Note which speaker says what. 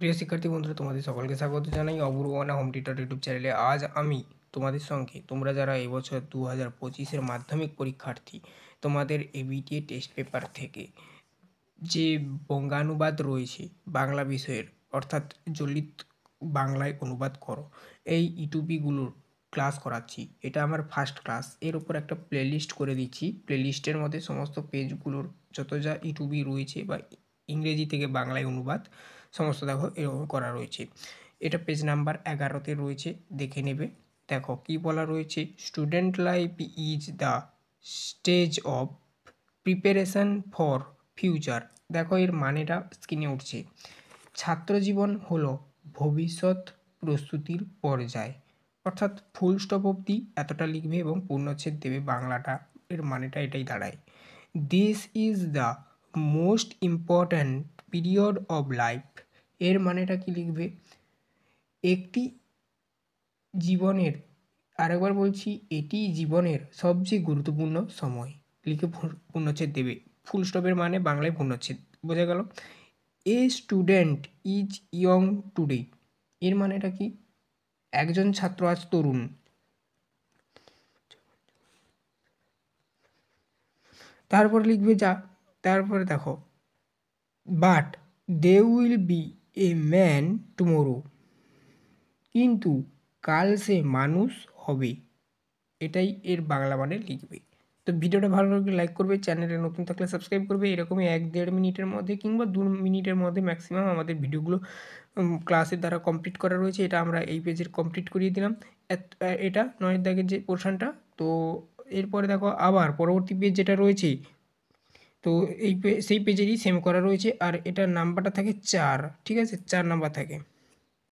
Speaker 1: প্রিয় শিক্ষার্থী বন্ধুরা, তোমাদের সকলকে স্বাগত জানাই অপূর্বনা হোম টিউটর ইউটিউব চ্যানেলে। আজ আমি তোমাদের সঙ্গে তোমরা যারা এবছর 2025-এর মাধ্যমিক পরীক্ষার্থী, তোমাদের এবিটিএ টেস্ট পেপার থেকে যে বঙ্গানুবাদ রয়েছে বাংলা বিষয়ের, অর্থাৎ জলিত বাংলায় অনুবাদ করো, এই ইউটিউবিগুলোর ক্লাস করাচ্ছি। এটা আমার ফার্স্ট ক্লাস। এর উপর একটা প্লেলিস্ট করে দিচ্ছি। প্লেলিস্টের মধ্যে সমস্ত পেজগুলোর যত যা ইউটিউবই রয়েছে বা ইংরেজি থেকে বাংলায় অনুবাদ সমস্ত দেখো এরকম করা রয়েছে। এটা পেজ নাম্বার 11-তে রয়েছে, দেখে নেবে। দেখো কি বলা রয়েছে, student life is the stage of preparation for future. দেখো এর মানেটা স্ক্রিনে উঠছে। ছাত্রজীবন হলো ভবিষ্যৎ প্রস্তুতির পর্যায়, অর্থাৎ ফুল স্টপ অবধি এতটা লিখবে এবং পূর্ণচ্ছেদ দেবে। বাংলাটা এর মানেটা এটাই দাঁড়ায়। This is the most important period of life. এর মানেটা কি লিখবে, একটি জীবনের, আরেকবার বলছি, এটি জীবনের সবচেয়ে গুরুত্বপূর্ণ সময়। লিখে পূর্ণচ্ছেদ দেবে। ফুল স্টপের মানে বাংলায় পূর্ণচ্ছেদ। বোঝা গেল? A student is young today. এর মানেটা কি, একজন ছাত্র আজ তরুণ। তারপরে লিখবে যা, তারপরে দেখো, but they will be a man tomorrow. কিন্তু কাল সে মানুষ হবে। এটাই এর বাংলা মানে লিখবে। তো ভিডিওটা ভালো লাগলে লাইক করবে, চ্যানেলে নতুন থাকলে সাবস্ক্রাইব করবে। এরকমই 1-1.5 মিনিটের মধ্যে কিংবা 2 মিনিটের মধ্যে ম্যাক্সিমাম আমাদের ভিডিওগুলো ক্লাসের দ্বারা কমপ্লিট করা রয়েছে। এটা আমরা এই পেজের কমপ্লিট করিয়ে দিলাম। এটা 9 দাগের যে পোর্শনটা। তো এরপরে দেখো আবার পরবর্তী পেজ যেটা রয়েছে, তো এই সেই পেজেরই সেম করা রয়েছে। আর এটার নাম্বারটা থাকে 4, ঠিক আছে, 4 নাম্বার থাকে।